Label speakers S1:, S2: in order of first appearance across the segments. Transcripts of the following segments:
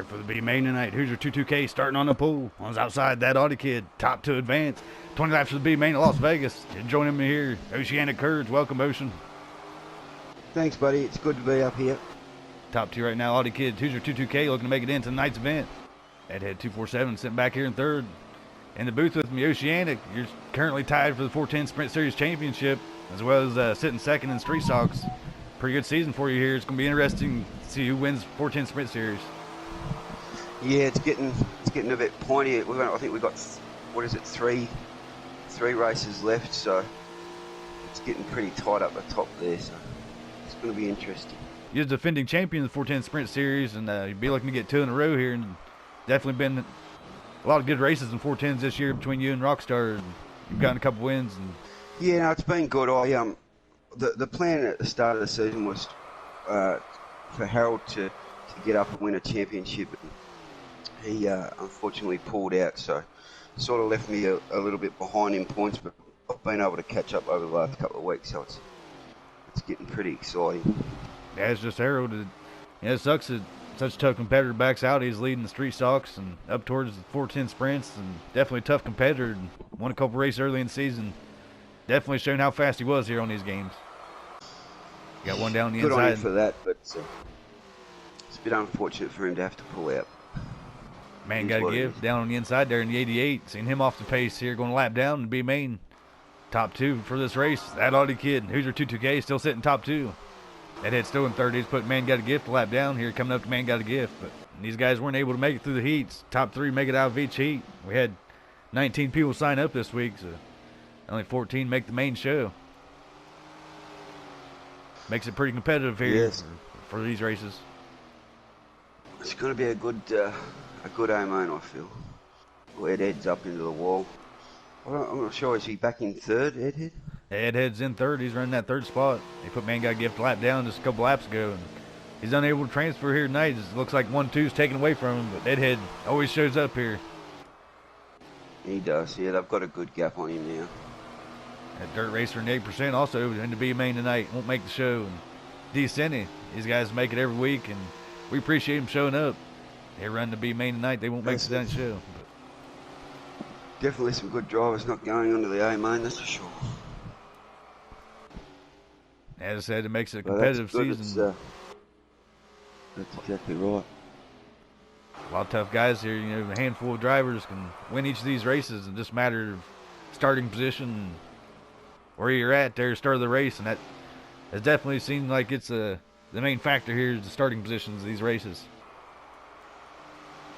S1: for the B main tonight. Hoosier 22K starting on the pool. On his outside, that Audi kid, top to advance. 20 laps for the B main at Las Vegas. Join him here. Oceanic Courage, welcome, Ocean.
S2: Thanks, buddy. It's good to be up here.
S1: Top two right now, Audi kid, Hoosier 22K looking to make it into tonight's event. Head 247 sitting back here in third. In the booth with me, Oceanic. You're currently tied for the 410 Sprint Series Championship, as well as sitting second in Street Stocks. Pretty good season for you here. It's going to be interesting to see who wins 410 Sprint Series.
S2: Yeah, it's getting a bit pointy. I think we've got, three races left, so it's getting pretty tight up the top there, so it's going to be interesting.
S1: You're the defending champion of the 410 Sprint Series, and you'll be looking to get 2 in a row here, and definitely been a lot of good races in 410s this year between you and Rockstar, and you've gotten a couple wins. And
S2: yeah, no, it's been good. The plan at the start of the season was for Harold to get up and win a championship. He unfortunately pulled out, so sort of left me a little bit behind in points, but I've been able to catch up over the last couple of weeks, so it's getting pretty exciting.
S1: Yeah, it's just Harold. It sucks that such a tough competitor backs out. He's leading the Street Stocks and up towards the 410 sprints, and definitely a tough competitor. And won a couple races early in the season. Definitely showing how fast he was here on these games. Got one down the inside.
S2: Good on him for that, but it's a bit unfortunate for him to have to pull out.
S1: Man, got to give. Down on the inside there in the 88. Seeing him off the pace here, going to lap down and be main. Top two for this race. That Audi kid, Hoosier 22K, still sitting top two. That head still in third. He's put Man Got a Gift lap down here, coming up to Man Got a Gift. But these guys weren't able to make it through the heats. Top three make it out of each heat. We had 19 people sign up this week, so only 14 make the main show. Makes it pretty competitive here for these races.
S2: It's going to be a good A-main, I feel. Ed heads up into the wall. I'm not sure, is he back in third, Ed?
S1: Ed heads in third. He's running that third spot. He put Man Got a Gift lap down just a couple laps ago, and he's unable to transfer here tonight. It looks like 1-2's taken away from him, but Ed Head always shows up here.
S2: He does, yeah. They've got a good gap on him now.
S1: That dirt racer in 8% also in the B main tonight. Won't make the show. And D. Senny, these guys make it every week, and we appreciate them showing up. They run the B main tonight. They won't make the done show. But
S2: definitely some good drivers not going onto the A-main, that's for sure.
S1: As I said, it makes it a competitive season.
S2: That's exactly right.
S1: A lot of tough guys here. You know, a handful of drivers can win each of these races, and just a matter of starting position, where you're at there, start of the race, and that has definitely seemed like it's the main factor here is the starting positions of these races.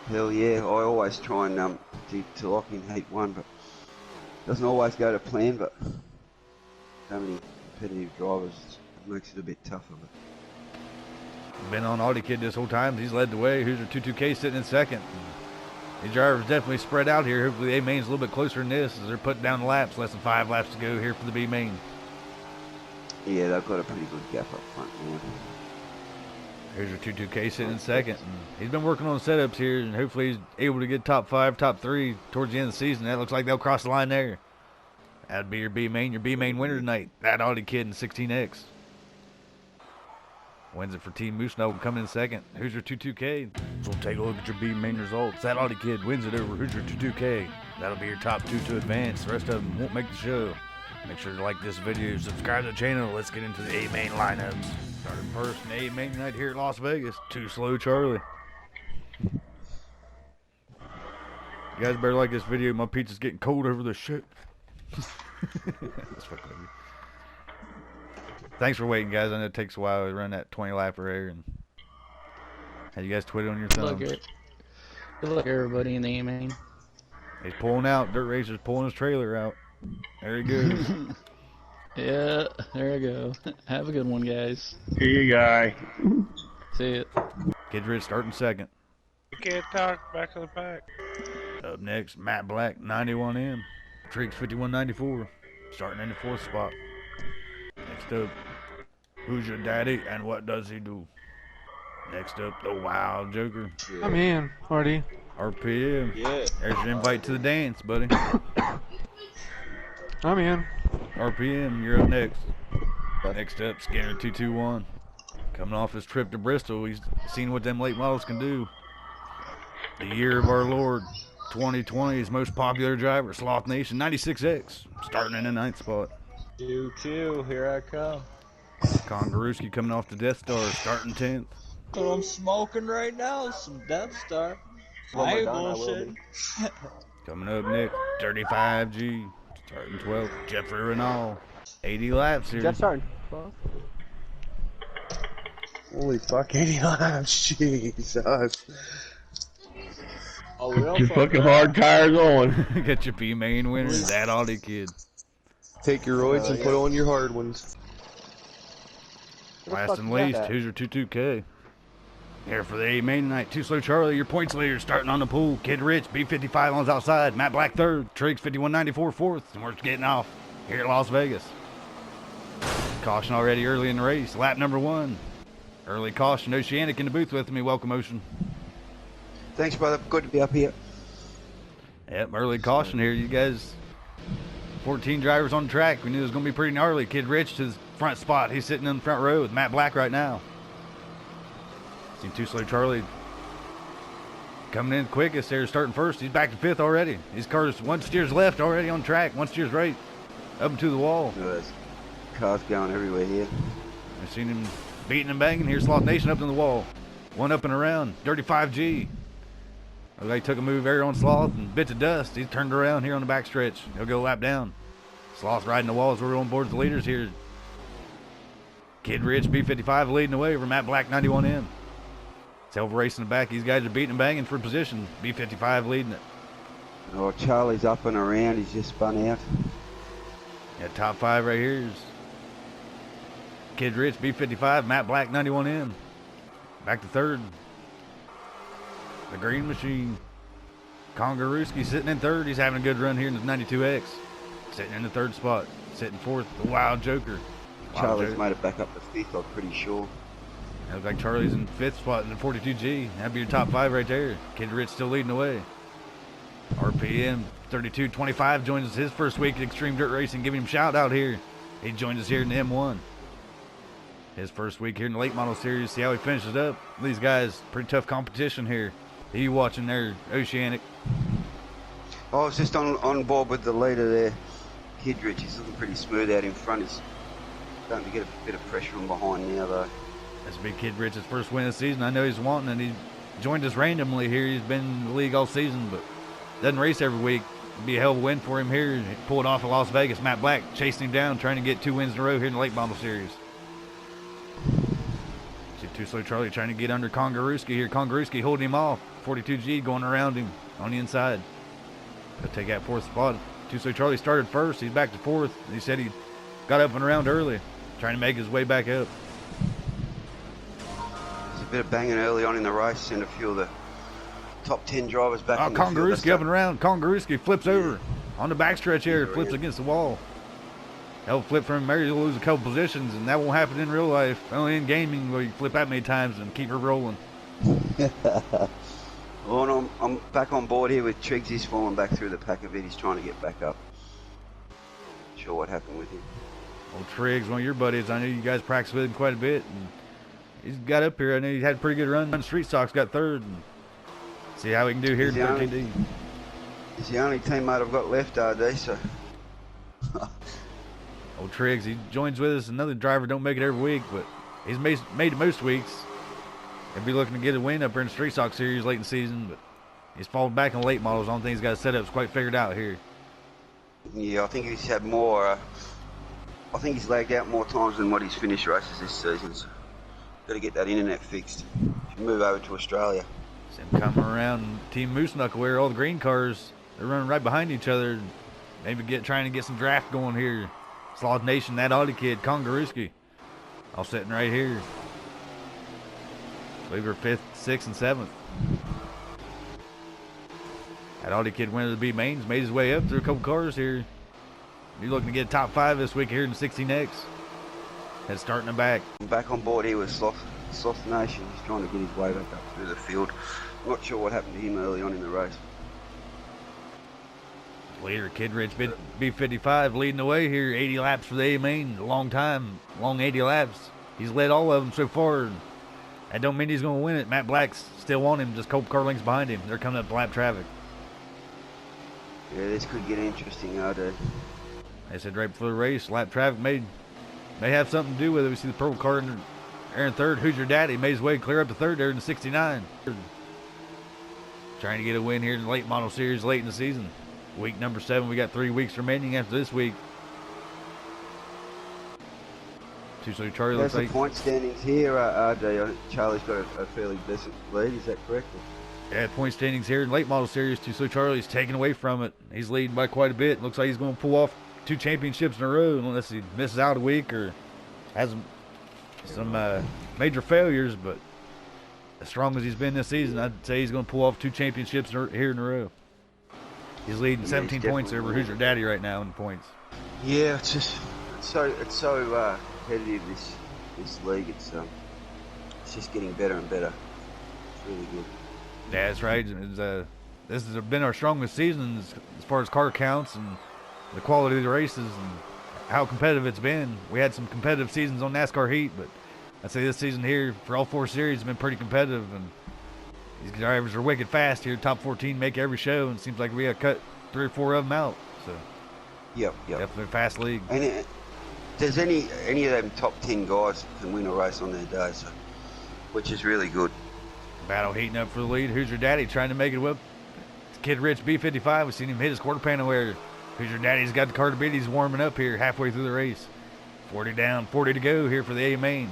S2: Hell yeah, I always try and to lock in heat one, but doesn't always go to plan, but so many competitive drivers, it makes it a bit tougher. But
S1: been on Audi kid this whole time. He's led the way. Hoosier 22K sitting in second. These drivers definitely spread out here. Hopefully the A-main's a little bit closer than this as they're putting down the laps. Less than 5 laps to go here for the B main.
S2: Yeah, they've got a pretty good gap up front now.
S1: Hoosier 22K sitting in second. And he's been working on setups here, and hopefully he's able to get top 5, top 3 towards the end of the season. That looks like they'll cross the line there. That'd be your B main winner tonight. That Audi kid in 16X. Wins it for Team Moosenow, coming in second. Hoosier 22K. So we'll take a look at your B main results. That Audi kid wins it over Hoosier 22K. That'll be your top 2 to advance. The rest of them won't make the show. Make sure to like this video, subscribe to the channel. Let's get into the A main lineups. Starting first in A main tonight here at Las Vegas. Too Slow Charlie. You guys better like this video. My pizza's getting cold over the shit. That's fucking weird. Thanks for waiting, guys. I know it takes a while to run that 20 lapper here. And had you guys twitted on your thumb?
S3: Good luck, everybody in the A-main.
S1: He's pulling out. Dirt Racer's pulling his trailer out. There he goes.
S3: Yeah, there I go. Have a good one, guys.
S4: Here you go.
S3: See it.
S1: Kid Rich starting second.
S4: You can't talk, back of the pack.
S1: Up next, Matt Black, 91M. Triggs 5194, starting in the 4th spot. Next up, Who's Your Daddy and What Does He Do? Next up, the Wild Joker.
S5: Yeah. I'm in, Hardy.
S1: RPM.
S2: Yeah.
S1: There's your invite to the dance, buddy.
S5: I'm in.
S1: RPM, you're up next. Next up, Skinner 221. Coming off his trip to Bristol, he's seen what them late models can do. The year of our Lord, 2020's most popular driver, Sloth Nation 96X, starting in the 9th spot.
S3: 2-2, here I come.
S1: Kongaruski coming off the Death Star, starting 10th.
S3: What I'm smoking right now is some Death Star.
S5: When
S3: I
S5: we're
S3: ain't
S5: done, I will
S3: bullshitting.
S1: Coming up, Nick, 35G, starting 12th. Jeffrey Renault, 80 laps here.
S5: Jeff's starting.
S6: Holy fuck, 80 laps, Jesus.
S3: Oh, real
S4: Your
S3: fuck
S4: fucking
S3: that.
S4: hard tires on.
S1: Get your B main winner, that Audi kid.
S6: Take your roids and put on your hard ones.
S1: Last and least, Hoosier 22K. Here for the A main tonight. Too Slow Charlie, your points leader, starting on the pool. Kid Rich, B55 on his outside. Matt Black third. Triggs 5194 fourth. And we're getting off here at Las Vegas. Caution already early in the race. Lap number 1. Early caution. Oceanic in the booth with me. Welcome, Ocean.
S2: Thanks, brother. Good to be up here.
S1: Yep, early caution here. You guys, 14 drivers on the track. We knew it was going to be pretty gnarly. Kid Rich to his front spot. He's sitting in the front row with Matt Black right now. See Too Slow Charlie coming in quickest there, starting first. He's back to 5th already. His car's one steers left already on track, one steers right, up and to the wall.
S2: There's cars going everywhere here.
S1: I've seen him beating and banging here. Sloth Nation up in the wall. One up and around. Dirty 5G. They took a move there on Sloth and bits of dust. He's turned around here on the backstretch. He'll go lap down. Sloth riding the walls. We're on board the leaders here. Kid Rich, B55 leading the way over Matt Black, 91M. Silver racing the back. These guys are beating and banging for position. B55 leading it.
S2: Oh, Charlie's up and around. He's just spun out.
S1: Yeah, top 5 right here is Kid Rich, B55, Matt Black, 91M. Back to 3rd. The Green Machine. Kongaruski sitting in 3rd. He's having a good run here in the 92X. Sitting in the 3rd spot. Sitting 4th. The Wild Joker.
S2: Charlie's made it back up to 5th, I'm pretty sure.
S1: It looks like Charlie's in 5th spot in the 42G. That'd be your top 5 right there. Kid Rich still leading the way. RPM 3225 joins us his first week at Xtreme Dirt Racing. Give him a shout out here. He joins us here in the M1. His first week here in the late model series. See how he finishes up. These guys, pretty tough competition here. You watching there, Oceanic?
S2: I was just on board with the leader there. Kid Rich, he's looking pretty smooth out in front. He's starting to get a bit of pressure from behind now, though.
S1: That's big Kid Rich's first win of the season. I know he's wanting, and he joined us randomly here. He's been in the league all season, but doesn't race every week. It'd be a hell of a win for him here. He pulled off at Las Vegas. Matt Black chasing him down, trying to get 2 wins in a row here in the late model series. See Too Slow Charlie trying to get under Kongaruski here. Kongaruski holding him off. 42G going around him on the inside. He'll take that 4th spot. Too Slow Charlie started first. He's back to 4th. He said he got up and around early, trying to make his way back up.
S2: There's a bit of banging early on in the race, and a few of the top 10 drivers back in the field.
S1: Kongaruski up and around. Kongaruski flips over on the backstretch here. Flips against the wall. He'll flip from him. He'll lose a couple positions, and that won't happen in real life. Only in gaming where you flip that many times and keep her rolling.
S2: Oh, and I'm back on board here with Triggs. He's falling back through the pack a bit. He's trying to get back up. Not sure what happened with him.
S1: Old Triggs, one of your buddies. I know you guys practice with him quite a bit. And he's got up here. I know he had a pretty good run. Street Stocks got 3rd. And see how he can do here in 13D.
S2: He's the only teammate I've got left, RD, so...
S1: Old Triggs, he joins with us. Another driver don't make it every week, but he's made it most weeks. He'll be looking to get a win up here in the Street Stock Series late in the season, but he's fallen back in late models. I don't think he's got his setups quite figured out here.
S2: Yeah, I think he's had more... I think he's lagged out more times than what he's finished races this season, so... Got to get that internet fixed. Should move over to Australia.
S1: See him coming around Team Moose Knuckle where all the green cars, they're running right behind each other. Maybe trying to get some draft going here. Sloth Nation, that Audi kid, Kongaruski. All sitting right here. I believe we're 5th, 6th, and 7th. That Audi kid went to the B mains, made his way up through a couple cars here. He's looking to get top 5 this week here in the 16X. Head starting the back.
S2: I'm back on board here with Sloth Nation. He's trying to get his way back up through the field. I'm not sure what happened to him early on in the race.
S1: Leader Kid Rich, B55 leading the way here. 80 laps for the A main. Long time, long 80 laps. He's led all of them so far. That don't mean he's going to win it. Matt Black's still on him, just a couple car lengths behind him. They're coming up lap traffic.
S2: Yeah, this could get interesting, Ardo.
S1: They said right before the race, lap traffic may have something to do with it. We see the purple car in third. Who's Your Daddy? Made his way clear up to third there in the 69. Trying to get a win here in the late model series late in the season. Week number 7, we got 3 weeks remaining after this week. So Charlie looks
S2: There's
S1: like
S2: the point standings here, RJ. Charlie's got a fairly decent lead. Is that correct?
S1: yeah, point standings here in late model series. So Charlie's taken away from it. He's leading by quite a bit. Looks like he's going to pull off 2 championships in a row unless he misses out a week or has some major failures. But as strong as he's been this season, I'd say he's going to pull off 2 championships here in a row. He's leading 17 points over Who's Your Daddy right now in points.
S2: Yeah, it's so competitive, this league. It's just getting better and better. It's really good.
S1: Yeah, that's right. This has been our strongest season as far as car counts and the quality of the races and how competitive it's been. We had some competitive seasons on NASCAR Heat, but I'd say this season here for all 4 series has been pretty competitive, and these drivers are wicked fast here. Top 14 make every show, and it seems like we got cut 3 or 4 of them out. So
S2: Yep.
S1: definitely a fast league.
S2: And does any of them top 10 guys can win a race on their day, so, which is really good.
S1: Battle heating up for the lead. Who's Your Daddy trying to make it whip? Kid Rich B55. We've seen him hit his quarter panel where Who's Your Daddy's got the car to beat. He's warming up here halfway through the race. 40 down, 40 to go here for the A main.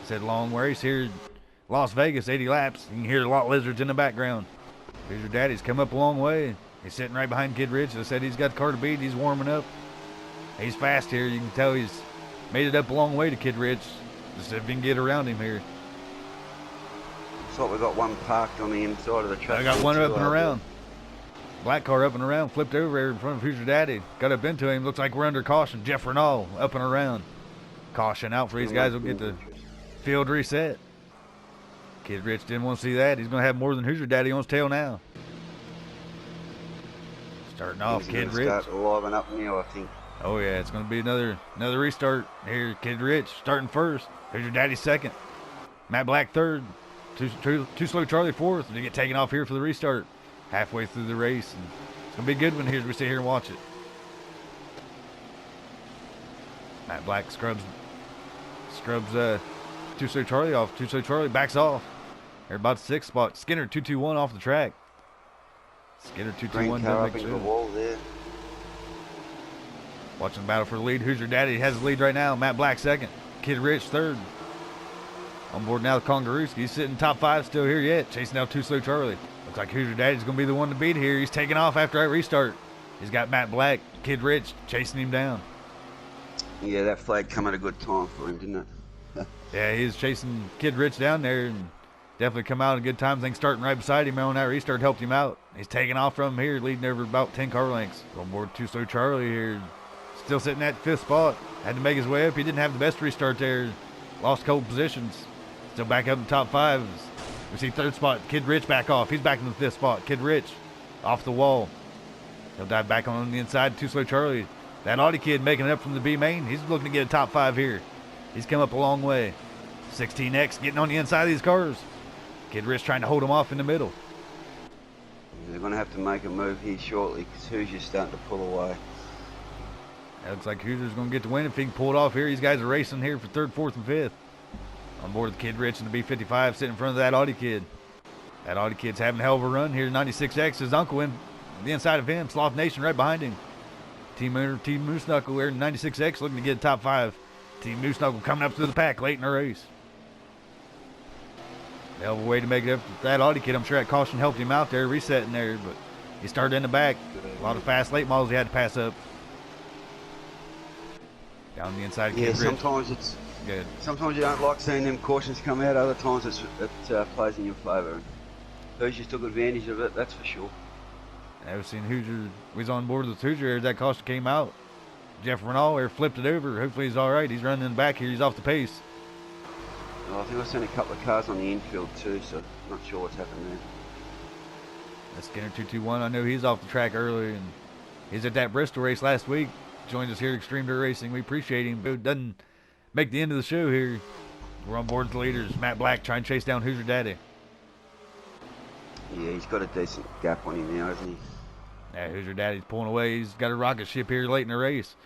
S1: Said long race here, Las Vegas, 80 laps. You can hear the lot lizards in the background. Who's Your Daddy's come up a long way. He's sitting right behind Kid Rich. I said he's got the car to beat. He's warming up. He's fast here. You can tell he's made it up a long way to Kid Rich. Just if he can get around him here.
S2: Looks like we've got one parked on the inside of the track.
S1: I got one up and around. Black car up and around, flipped over there in front of Who's Your Daddy. Got up into him. Looks like we're under caution. Jeff Renault up and around. Caution out for these guys. Will get the field reset. Kid Rich didn't want to see that. He's going to have more than Who's Your Daddy on his tail now. Starting off, Kid Rich.
S2: Start liven up now, I think.
S1: Oh yeah, it's going to be another restart here. Kid Rich starting first. Who's Your Daddy second. Matt Black third. Too Slow Charlie fourth. To get taken off here for the restart. Halfway through the race. And it's going to be a good one here as we sit here and watch it. Matt Black scrubs Too Slow Charlie off. Too Slow Charlie backs off. They're about the 6th spot. Skinner 221 off the track. Skinner 221
S2: car
S1: doesn't
S2: up
S1: make
S2: into the
S1: sure.
S2: wall there.
S1: Watching the battle for the lead. Who's Your Daddy has the lead right now. Matt Black second. Kid Rich third. On board now the Kongarooski. He's sitting top 5 still here yet. Chasing out Too Slow Charlie. Looks like Who's Your Daddy's going to be the one to beat here. He's taking off after that restart. He's got Matt Black, Kid Rich chasing him down.
S2: Yeah, that flag come at a good time for him, didn't it?
S1: Yeah, he's chasing Kid Rich down there and definitely come out in good time. I think starting right beside him on that restart helped him out. He's taking off from him here, leading over about 10 car lengths. On board Too Slow Charlie here. Still sitting at 5th spot. Had to make his way up. He didn't have the best restart there. Lost a couple positions. Still back up in the top 5. We see 3rd spot. Kid Rich back off. He's back in the 5th spot. Kid Rich off the wall. He'll dive back on the inside. Too Slow Charlie. That Audi kid making it up from the B main. He's looking to get a top 5 here. He's come up a long way. 16X getting on the inside of these cars. Kid Rich trying to hold him off in the middle.
S2: They're going to have to make a move here shortly because Hoosier's starting to pull away.
S1: It looks like Hoosier's going to get the win if he can pull it off here. These guys are racing here for 3rd, 4th, and 5th. On board with Kid Rich in the B55 sitting in front of that Audi kid. That Audi kid's having a hell of a run here. 96X, his uncle in the inside of him. Sloth Nation right behind him. Team Moose Knuckle wearing 96X looking to get a top 5. Team Moose Knuckle coming up through the pack late in the race. Hell of a way to make it up with that Audi kid. I'm sure that caution helped him out there, resetting there, but he started in the back. A lot of fast late models he had to pass up. Down the inside of Kid Rich.
S2: Sometimes it's
S1: good.
S2: Sometimes you don't like seeing them cautions come out. Other times it plays in your favour. Hoosier took advantage of it, that's for sure.
S1: I've seen Hoosier. We was on board with Hoosier as that caution came out. Jeff Renault there flipped it over. Hopefully he's all right. He's running in the back here. He's off the pace.
S2: I think I've seen a couple of cars on the infield too, so not sure what's happened there.
S1: That's Skinner 221. I know he's off the track early, and he's at that Bristol race last week. Joined us here at Xtreme Dirt Racing. We appreciate him. But it doesn't make the end of the show here. We're on board with the leaders. Matt Black trying to chase down Hoosier Daddy.
S2: Yeah, he's got a decent gap on him now, hasn't he?
S1: Yeah, Hoosier Daddy's pulling away. He's got a rocket ship here late in the race.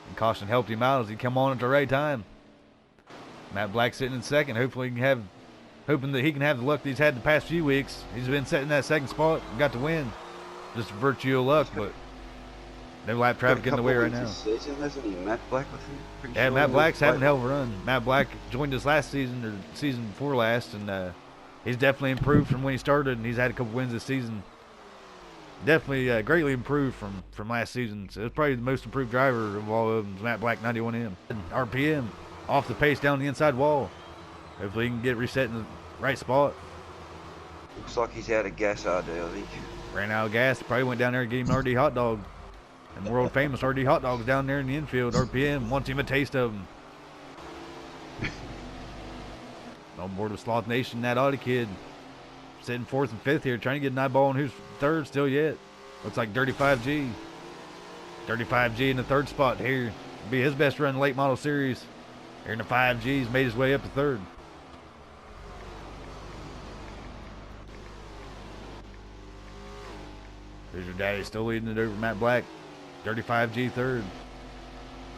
S1: And caution helped him out as he come on at the right time. Matt Black sitting in second. Hoping that he can have the luck that he's had the past few weeks. He's been sitting in that second spot and got to win. Just a virtue of luck, but no lap traffic in the way right now.
S2: Season, hasn't he? Matt Black, I think.
S1: Yeah, Matt Black's having a hell of a run. Matt Black joined us last season, or season before last, and he's definitely improved from when he started, and he's had a couple wins this season. Definitely greatly improved from last season. So it's probably the most improved driver of all of them, Matt Black 91M. RPM off the pace down the inside wall. Hopefully he can get reset in the right spot.
S2: Looks like he's out of gas, RD, I think.
S1: Ran out of gas. Probably went down there and gave him an RD hot dog. And world famous RD hot dogs down there in the infield. RPM wants him a taste of them. On board with Sloth Nation, that Audi kid. Sitting fourth and fifth here, trying to get an eyeball on who's third still yet. Looks like Dirty 5G. Dirty 5G in the third spot here. Be his best run in the late model series. Here in the 5Gs, made his way up to third. Here's your daddy still leading it over Matt Black. Dirty 5G third.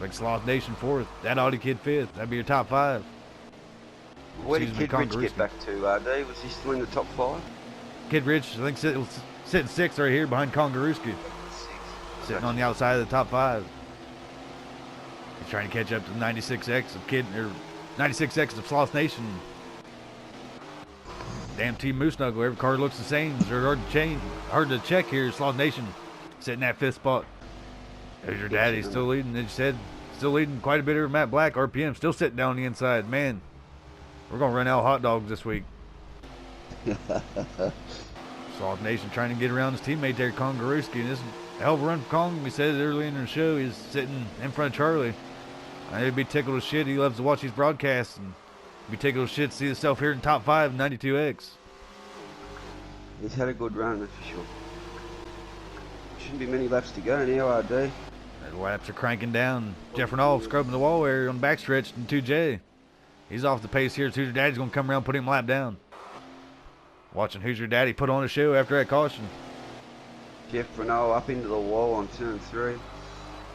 S1: Like Sloth Nation fourth. That Audi kid fifth. That'd be your top five.
S2: Where did Kid Rich get back to, RD? Was he still in the top five?
S1: Kid Rich, I think, sitting sixth right here behind Kongaruski. Sitting on the outside of the top five. He's trying to catch up to the 96X of 96X of Sloth Nation. Damn Team Moose Knuckle. Every car looks the same. It's hard to check here. Sloth Nation sitting at fifth spot. There's your daddy still leading. As you said, still leading quite a bit over Matt Black. RPM still sitting down on the inside. Man, we're going to run out hot dogs this week. Sloth Nation trying to get around his teammate there, Kongaruski. And this is a hell of a run for Kong. We said it earlier in the show. He's sitting in front of Charlie. I'd be tickled as shit. He loves to watch these broadcasts. And be tickled as shit to see himself here in top five, 92X.
S2: He's had a good run, that's for sure. Shouldn't be many laps to go now, RD.
S1: The laps are cranking down. Jeff Renault scrubbing the wall area on the backstretch in 2J. He's off the pace here. Hoosier Daddy's going to come around and put him lap down. Watching Hoosier Daddy put on a show after that caution.
S2: Jeff Renault up into the wall on turn 3.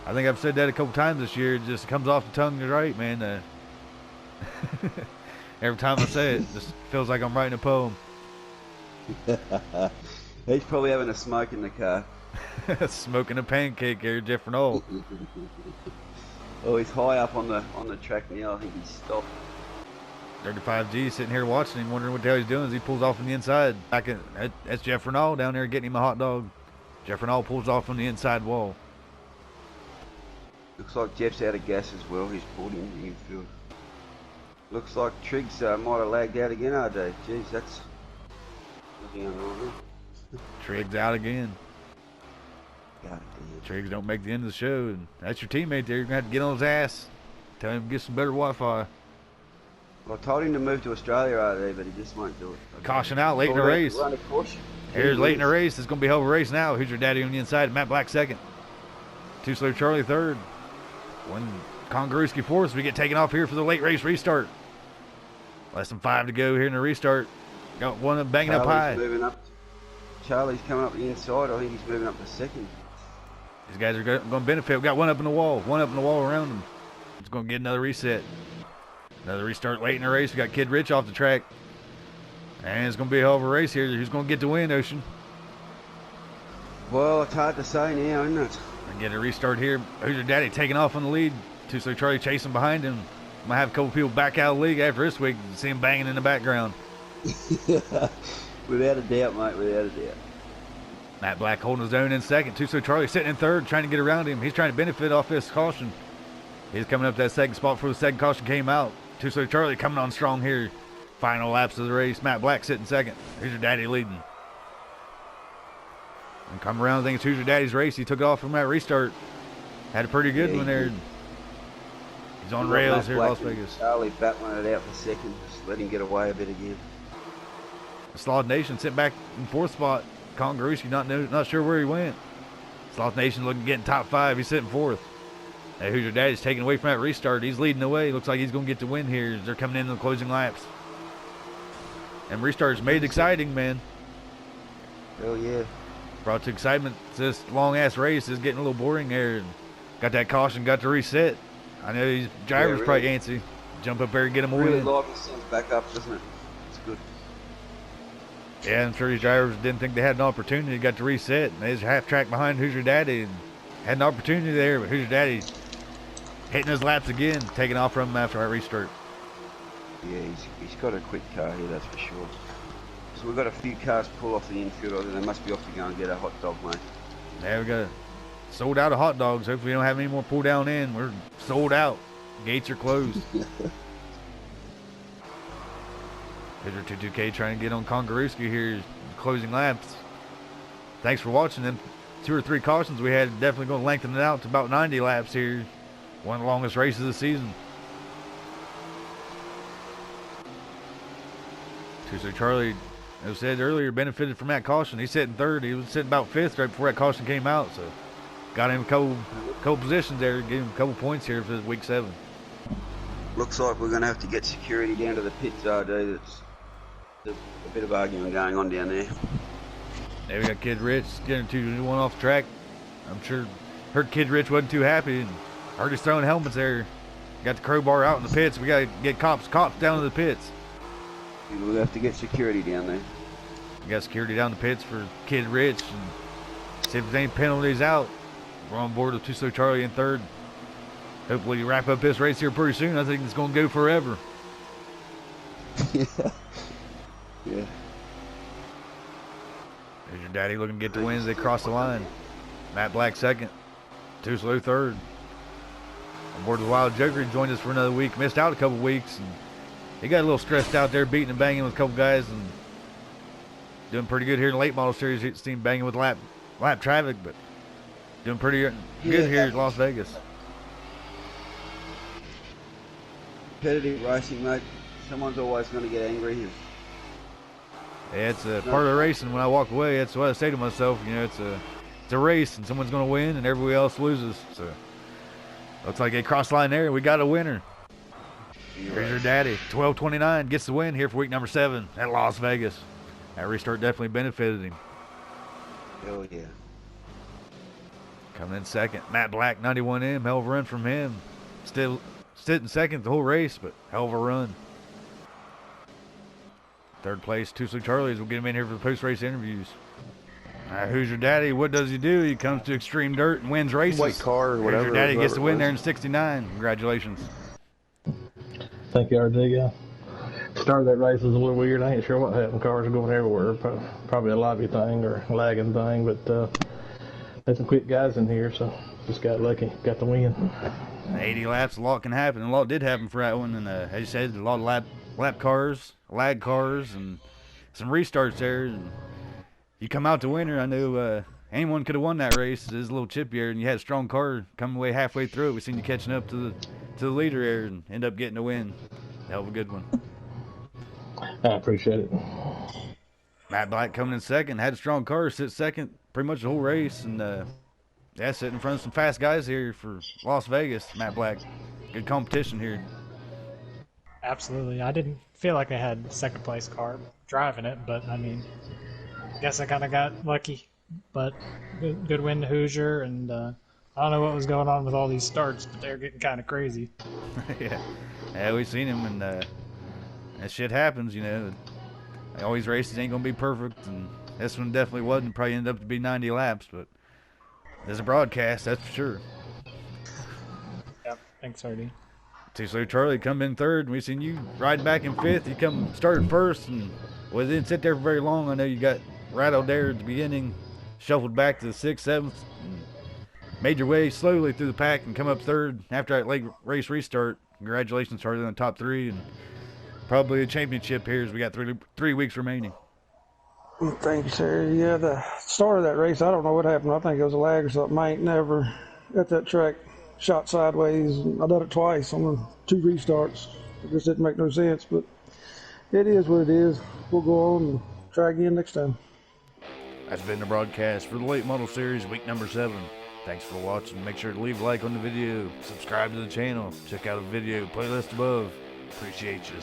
S1: I think I've said that a couple times this year. It just comes off the tongue right, man. Every time I say it, it just feels like I'm writing a poem.
S2: He's probably having a smoke in the car.
S1: Smoking a pancake here, Jeff Renault.
S2: Oh, he's high up on the track now. I think he's stopped.
S1: 35G sitting here watching him, wondering what the hell he's doing as he pulls off on the inside. That's Jeff Renault down there getting him a hot dog. Jeff Renault pulls off on the inside wall.
S2: Looks like Jeff's out of gas as well. He's pulled in the infield. Looks like Triggs might have lagged out again, RD. Jeez, that's looking unreal.
S1: Triggs out again. Triggs don't make the end of the show, and that's your teammate there. You're going to have to get on his ass. Tell him to get some better Wi-Fi.
S2: Well, I told him to move to Australia, RD, but he just won't do it.
S1: Caution out late in the race.
S2: Run a caution.
S1: Here's late in the race. It's going to be a hell of a race now. Who's your daddy on the inside? Matt Black second. Too Slow Charlie third. When Kongaruski fourth, we get taken off here for the late race restart. Less than 5 to go here in the restart. Got one of them banging up high.
S2: Moving up. Charlie's coming up the inside. I think he's moving up to second.
S1: These guys are going to benefit. We got one up in the wall. One up in the wall around them. It's going to get another reset. Another restart late in the race. We got Kid Rich off the track. And it's going to be a hell of a race here. Who's going to get the win, Ocean?
S2: Well, it's hard to say now, isn't it?
S1: And get a restart here. Who's your daddy taking off on the lead? Too Slow Charlie chasing behind him. Might have a couple people back out of the league after this week. See him banging in the background.
S2: Without a doubt, mate. Without a doubt.
S1: Matt Black holding his own in second. Too Slow Charlie sitting in third, trying to get around him. He's trying to benefit off this caution. He's coming up to that second spot before the second caution came out. Too Slow Charlie coming on strong here. Final laps of the race. Matt Black sitting second. Who's your daddy leading? And come around, I think it's Who's your daddy's race. He took off from that restart. Had a pretty good one there. He's on rails here in Las Vegas.
S2: Charlie battling it out for second. Just let him get away a bit again.
S1: Sloth Nation sitting back in fourth spot. Kongaruski not sure where he went. Sloth Nation looking getting top 5. He's sitting fourth. Hey, Hoosier Daddy's taking away from that restart. He's leading the way. Looks like he's going to get the win here as they're coming into the closing laps. And restarts made it exciting, man.
S2: Hell yeah.
S1: Brought to excitement. This long-ass race is getting a little boring there. And got that caution, got to reset. I know these drivers
S2: really.
S1: probably antsy. Jump up there and get him a
S2: Really
S1: win.
S2: lively things back up, doesn't it? It's good.
S1: Yeah, I'm sure these drivers didn't think they had an opportunity. Got to reset. And they was half track behind Hoosier Daddy and had an opportunity there. But Hoosier Daddy hitting his laps again, taking off from him after that restart.
S2: Yeah, he's got a quick car here, that's for sure. So we've got a few cars pull off the infield, or they must be off to go and get a hot dog, mate.
S1: Yeah, we got sold out of hot dogs. Hopefully we don't have any more pull down in. We're sold out. Gates are closed. Hoosier 22K trying to get on Kongarooski here, closing laps. Thanks for watching them 2 or 3 cautions we had. Definitely going to lengthen it out to about 90 laps here. One of the longest races of the season. So Charlie, as I said earlier, benefited from that caution. He's sitting third. He was sitting about 5th right before that caution came out. So got him a couple positions there, gave him a couple points here for week 7.
S2: Looks like we're going to have to get security down to the pits, RD. There's a bit of arguing going on down there.
S1: There we got Kid Rich getting 2-1 off the track. I'm sure heard Kid Rich wasn't too happy and heard he's throwing helmets there. Got the crowbar out in the pits. We got to get cops down to the pits.
S2: We'll have to get security down there.
S1: We got security down the pits for Kid Rich and see if there's any penalties out. We're on board with 2 Slow Charlie in 3rd. Hopefully you wrap up this race here pretty soon. I think it's going to go forever.
S2: Yeah. Yeah.
S1: There's your daddy looking to get the wins. They cross the line. Matt Black 2nd. 2 Slow 3rd. On board with Wild Joker. He joined us for another week. Missed out a couple weeks. And he got a little stressed out there, beating and banging with a couple guys. And doing pretty good here in the late model series. He's seen banging with lap traffic. But doing pretty good here at Las Vegas.
S2: Competitive racing, mate. Someone's always going to get angry.
S1: Yeah, it's a part of the race, and when I walk away, that's what I say to myself. You know, it's a race, and someone's going to win, and everybody else loses. So looks like they cross the line there. We got a winner. Here's your daddy. 12:29 gets the win here for week number 7 at Las Vegas. That restart definitely benefited him.
S2: Hell yeah.
S1: Coming in 2nd, Matt Black, 91M. Hell of a run from him. Still sitting 2nd the whole race, but hell of a run. 3rd place, 2 Slow Charlies. We'll get him in here for the post-race interviews. All right, who's your daddy? What does he do? He comes to Xtreme Dirt and wins races.
S6: White car or whatever.
S1: Here's your daddy gets the win there in 69. Congratulations.
S3: Thank you, RJ. Yeah. Started that race was a little weird. I ain't sure what happened. Cars are going everywhere. Probably a lobby thing or a lagging thing, but there's some quick guys in here, so just got lucky. Got the win.
S1: 80 laps, a lot can happen. A lot did happen for that one. And as you said, a lot of lap cars, lag cars, and some restarts there. And you come out the winner. I know anyone could have won that race. It was a little chippier, and you had a strong car coming away halfway through it. We seen you catching up to the leader there and end up getting a win. Hell of a good one.
S3: I appreciate it.
S1: Matt Black coming in 2nd, had a strong car, sit 2nd pretty much the whole race, and sitting in front of some fast guys here for Las Vegas. Matt Black, good competition here.
S5: Absolutely. I didn't feel like I had 2nd place car driving it, but I mean, I guess I kind of got lucky. But good win to Hoosier, and I don't know what was going on with all these starts, but they're getting kind of crazy.
S1: Yeah, we've seen him, and that shit happens, you know. All these races ain't gonna be perfect, and this one definitely wasn't. Probably ended up to be 90 laps, but there's a broadcast, that's for sure.
S5: Yep, thanks, RD.
S1: 2 Slow Charlie come in 3rd, and we seen you riding back in 5th. You started 1st, and didn't sit there for very long. I know you got rattled there at the beginning, shuffled back to the 6th, 7th, and made your way slowly through the pack and come up 3rd after that late race restart. Congratulations, Charlie, on the top 3, and probably a championship here as we got 3 weeks remaining.
S7: Well, thank you, sir. Yeah, the start of that race, I don't know what happened. I think it was a lag or something. I ain't never at that track shot sideways. I done it twice on the 2 restarts. It just didn't make no sense, but it is what it is. We'll go on and try again next time.
S1: That's been the broadcast for the late model series, week number 7. Thanks for watching. Make sure to leave a like on the video. Subscribe to the channel. Check out the video playlist above. Appreciate you.